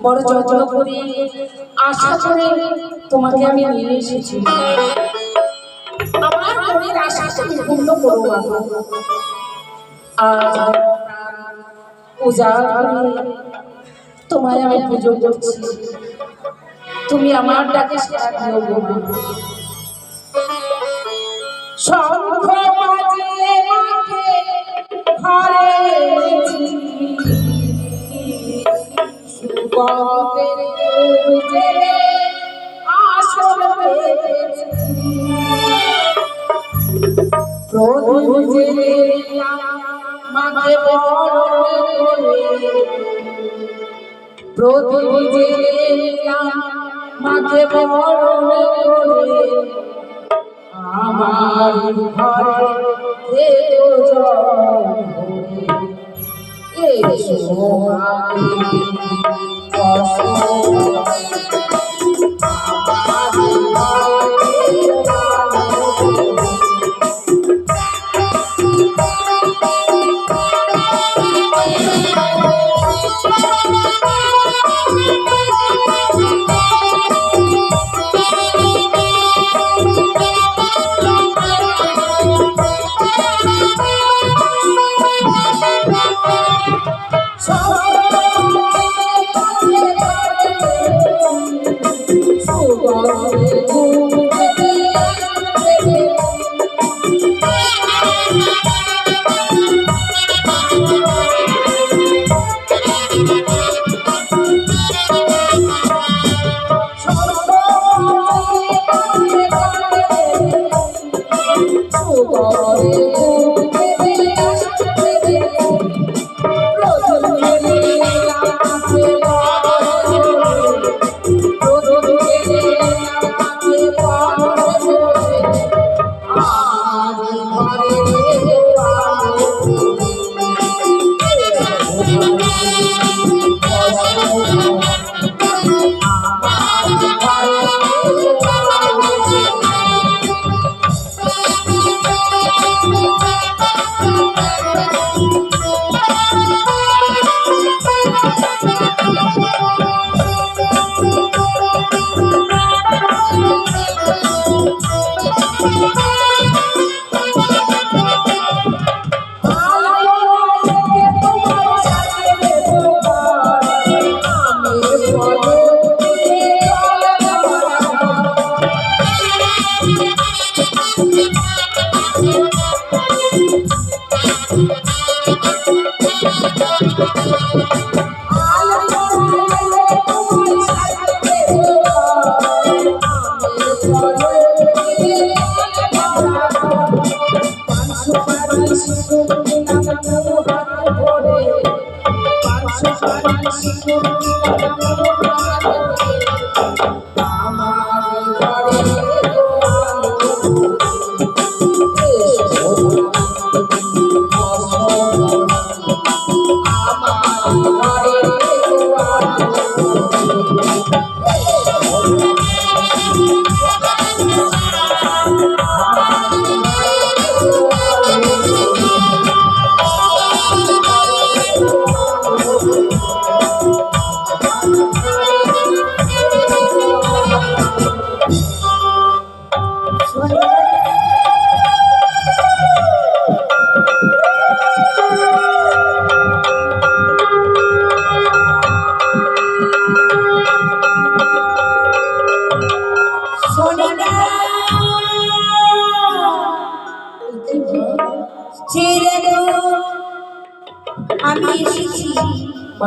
বড় যত্ন করে আশা করে তোমাকে আমি নিয়ে এসেছি। আমার মনের আশা তুমি পূর্ণ করো বাবা। আজ পূজা তোমায় আমি পুজো করছি, তুমি আমার ডাকে সাড়া দিও গো মা। শঙ্খ বাজিয়ে মাকে ঘরে এনেছি, সুগন্ধের ধূপ জেলে আসন পেতেছি, প্রদীপ জেলে মাকে বরণ করে, প্রদীপ জেলে মাকে বরণ করে, আমার ঘরে এসো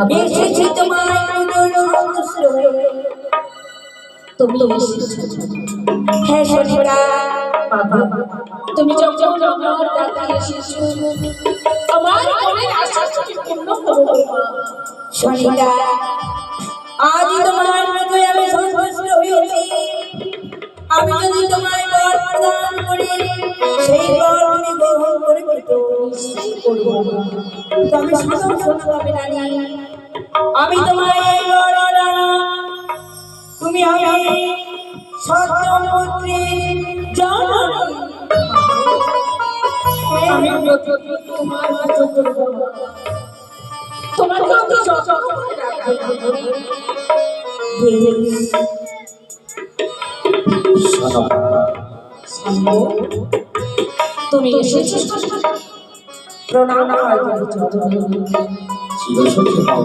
আমি এসেছি তোমার তুমি এসেছো। হ্যাঁ শনিকা, তুমি যখন আমার ডাকে এসেছো আমার মনের আশা তুমি পূর্ণ করো শনিকা। আজ তোমার মধ্যে আমি সন্তুষ্ট হয়েছি। আমি যদি তোমায় বর প্রদান করি সেই বর তুমি গ্রহণ করে তবে শুনবে রানী, আমি তোমায় এই বর তুমি আমি সত্যপুত্রী জননী। আমি তোমার তোমার যত্ন করে রাখবো বেশ। তুমি এসেছো, প্রণাম হয় তুমি চৌধুরী। চিরসুখী হও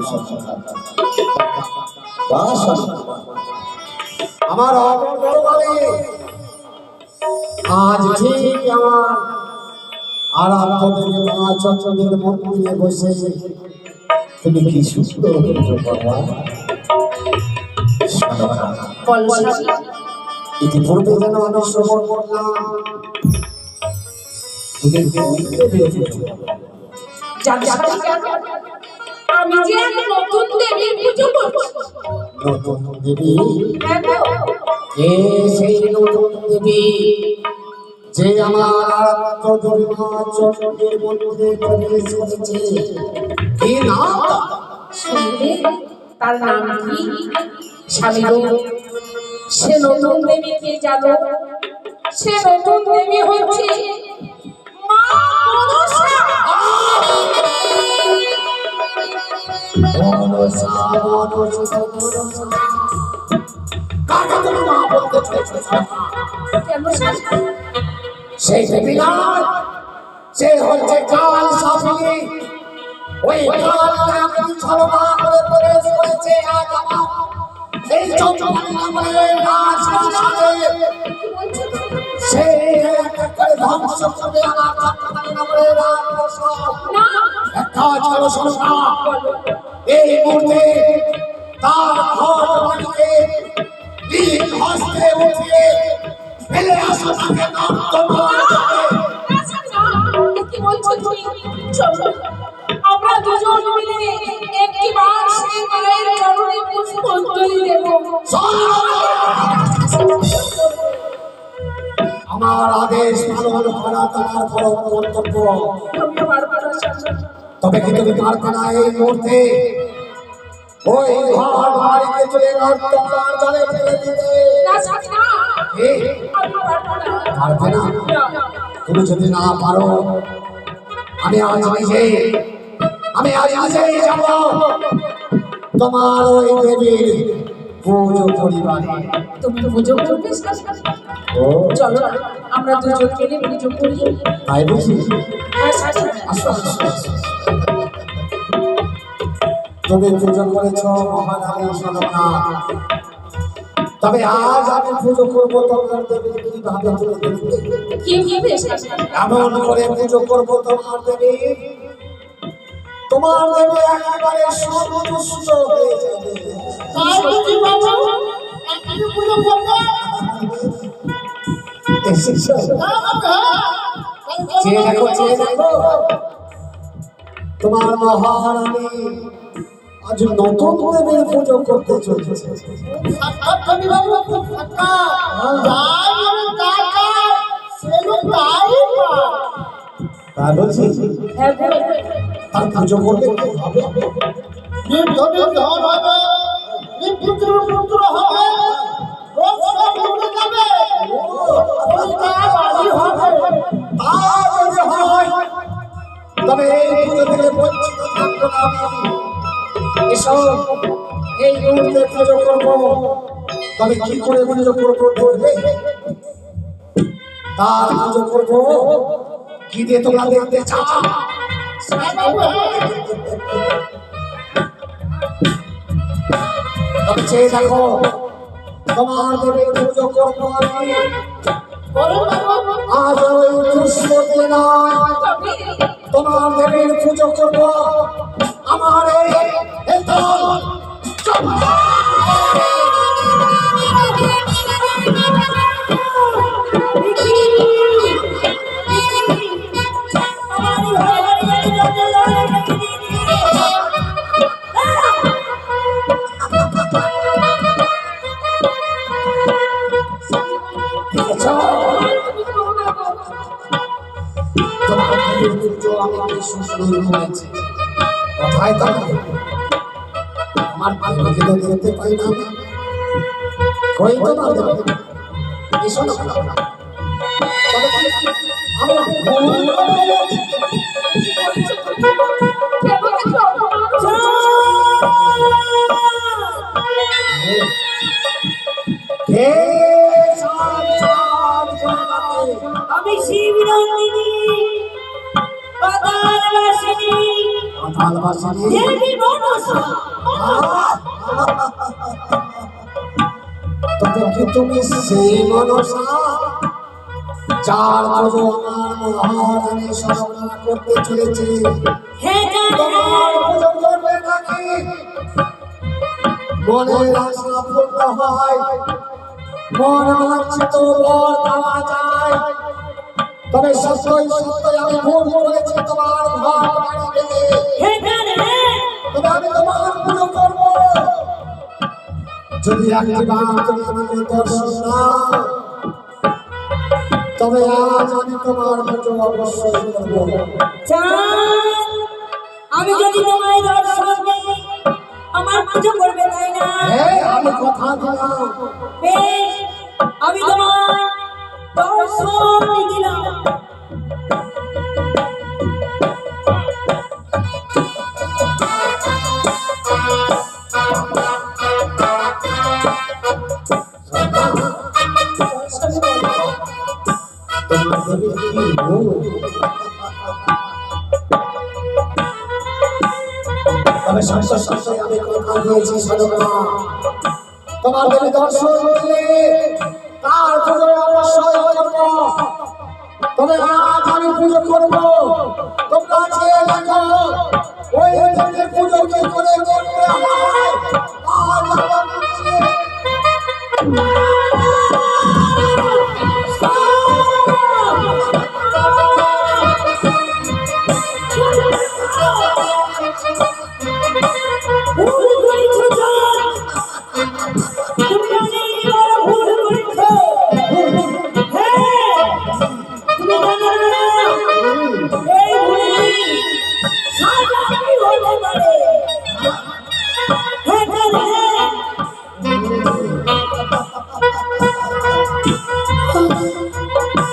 আমার আজ ঠিক আমার আরাধ্য দেবী মা চন্দ্রের মন্দিরে বসে তুমি কি সুন্দর ইতিপূর্বে যেন আমি শ্রবণ করলাম আমি যে নতুন দেবী পুজো করছি। নতুন দেবী? কে সেই নতুন দেবী যে আমার আরাধ্য দেবী মা চন্দ্রের মন্দিরে প্রবেশ করেছে? কি নাম শুনবে তার নাম কি? স্বামী গো, সে নতুন দেবী কে জানো? সে নতুন দেবী হচ্ছে মা মনসা। সেই দেবী নয়, সে হচ্ছে কাল সাফিনী। ওই কাল নামে ছলনা করে প্রবেশ করেছে আজ আমার এই চন্দ্রমন্দিরে রাজপ্রাসাদে। সে এক এক করে ধ্বংস করবে আমার চন্দ্রমন্দিরে রাজপ্রাসাদ। এক কাজ করো সরকার, এই মুহূর্তে তার ঘর বাড়িতে নিজ হস্তে উঠিয়ে ফেলে আসো তাকে নর্দমায়। কি বলছো তুমি? চলো আমরা দুজন মিলে একটিবার সেই মায়ের চরণে পুষ্পাঞ্জলি দেব। আমার আদেশ পালন করা তোমার পরম কর্তব্য। তবে কি তুমি পারবে না এই মুহূর্তে ওই ঘর বাড়িতে চলে নর্দমার জলে ফেলে দিতে? পারবে না? তুমি যদি না পারো আমি আজ নিজেই যাব তোমার ওই দেবীর পুজো পরিবারে। তুমি পুজো করবে? চলো আমরা দুজন মিলে পুজো করি। তাই বুঝি? আসো। তুমি পুজো করেছ মহারানী সনকা, তবে আজ আমি পুজো করবো তোমার দেবী। কিভাবে তুমি দেখবে? এমন করে পুজো করবো তোমার দেবী, তোমার দেবী একেবারে সন্তুষ্ট হয়ে যাবে। দেখো তোমার মহারানী আজ নতুন দেবীর পুজো করতে চলেছে। তার পুজো করবে তবে এই পুজো থেকে বঞ্চিত থাকবো না আমি। এসব এই মুহূর্তে পুজো করবো, তবে কি করে পুজো করবো দেখবে? তার পুজো করবো কি দিয়ে তোমরা দেখতে চাও? তবে চেয়ে দেখো তোমার দেবীর পুজো করবো আমি আজ ওই দুষ্কর্মী নয়, তোমার দেবীর পুজো করবো আমার এই দল। কোথায় আমার ভাইকে তো দেখতে পাই না, কই তোমার এসো না আমরা ভালোবাসিনি। দেবী মনসা তবে কি তুমি সেই মনসা যার পুজো আমার মহারানী সরবরাহ করতে চলেছে? হে তোমার পুজো করবে নাকি মনের আশা পূর্ণ হয়, মন বাঞ্ছিত বর পাওয়া যায়? তবে সত্যই সত্যই আমি ভুল করেছি তোমার ঘর বাড়ি ভেঙে। হে তবে আমি তোমার পুজো করব যদি একবার তুমি আমাকে দর্শন দাও, তবে আজ আমি তোমার পুজো অবশ্যই করব। চাঁদ, আমি যদি তোমায় দর্শন দিই আমার পুজো করবে তাই না? আমি কথা দিলাম। বেশ, আমি তোমার দর্শন দিলাম। তোমার দেবী কি রূপ! তবে সত্য সত্যই আমি কথা দিয়েছি সদকা, তোমার দেবী দর্শন দিলে তার পুজো অবশ্যই করব। তবে আজ আমি পুজো করব, তোমরা চেয়ে দেখো ওই দেবীর পুজো কি করে করতে হয়। আজ আমার বলছি, ভুল করেছো চাঁদ, তোমরা এইবার ভুল করেছো। হ্যাঁ, তুমি জানো না এই ভুলে সাজা কি হতে পারে? হ্যাঁ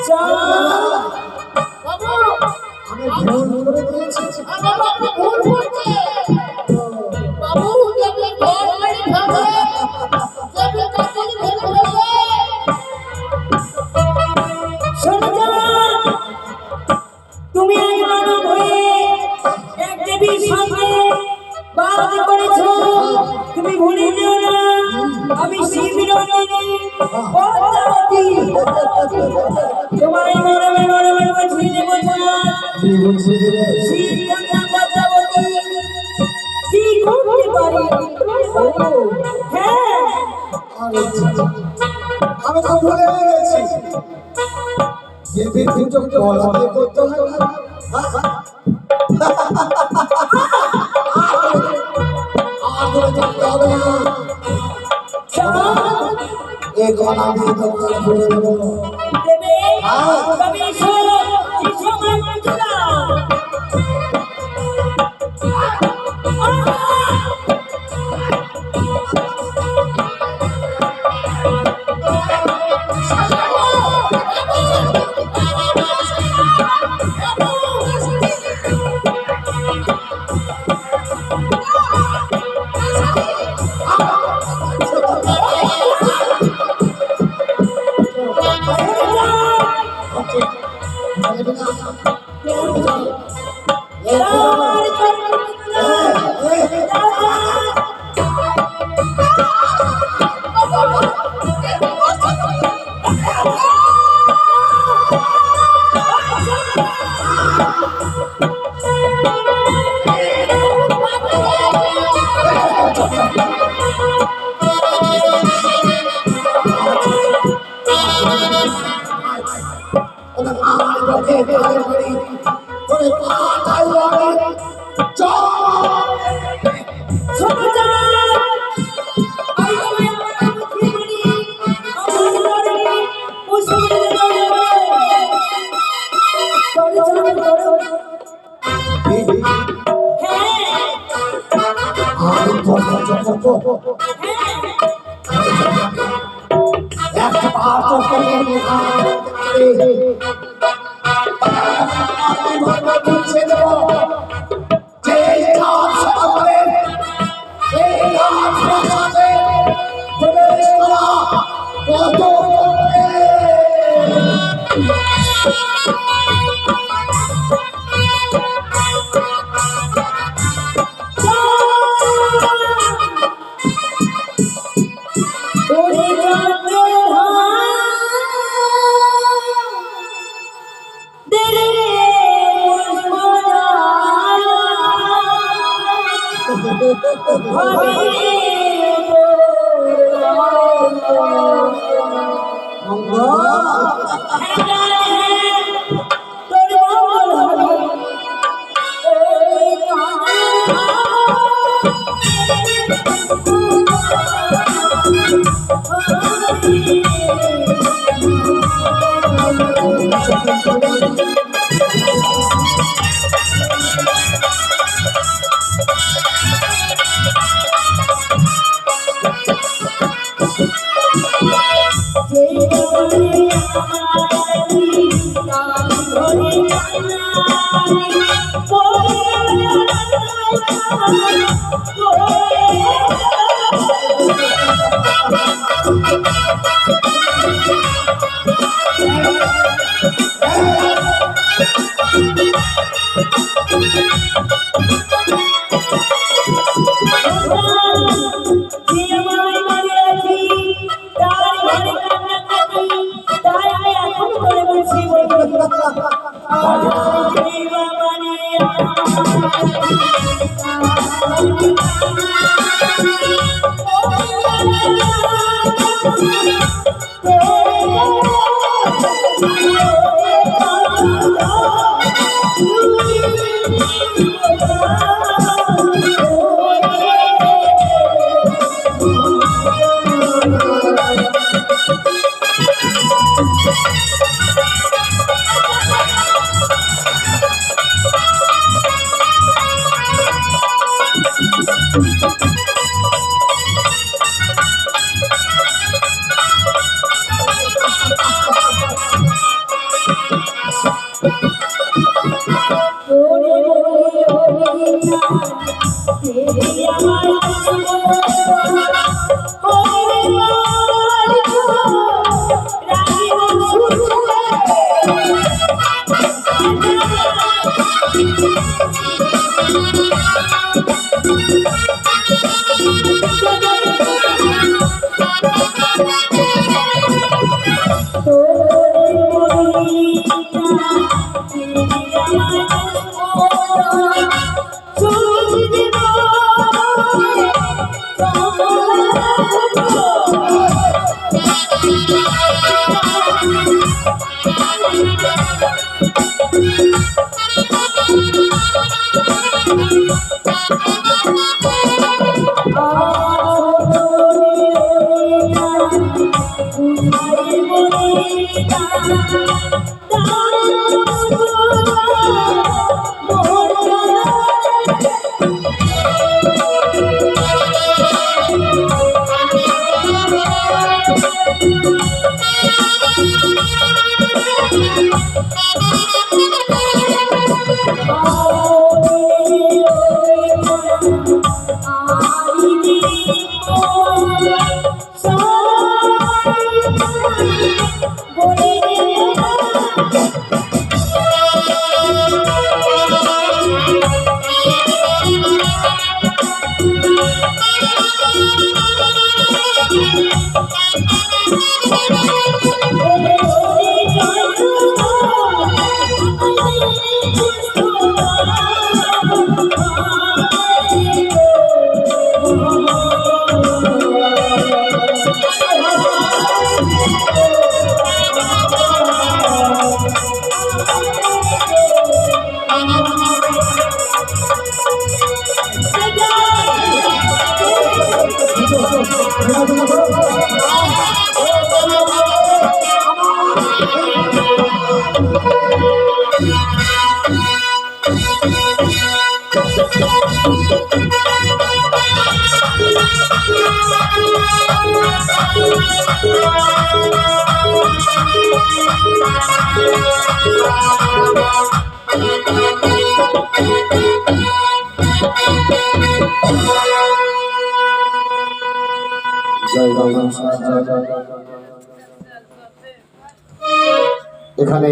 চাঁদ, বাবু আমি ভুল করে দিয়েছি। বাবু আপনি ভুল করছেন। বাবু দেবী ঘর বাড়ি ভাঙে, দেবী কাছে ভেঙে ফেলে। শোনো চাঁদ, তুমি এক মানব হয়ে এক দেবীর সঙ্গে বাদ করেছো। তুমি ভুলে যেও না আমি শিবনন্দিনী পদ্মাবতী। তোমায় মরমে মরমে বুঝিয়ে দেবো চাঁদ। কি বলছি দেবে? শিবকন্যা পদ্মাবতী কি করতে পারি? হ্যাঁ, আমি তো ভুলে গেছি দেবীর পুজো গলা দিয়ে করতে হয় না। আর করে থাকতে হবে না, চাঁদ এই গলা দিয়ে তোমার পুজো দেবো। দেবে, তবে এসো, এসো আমার পুজো দাও। আমার এখানে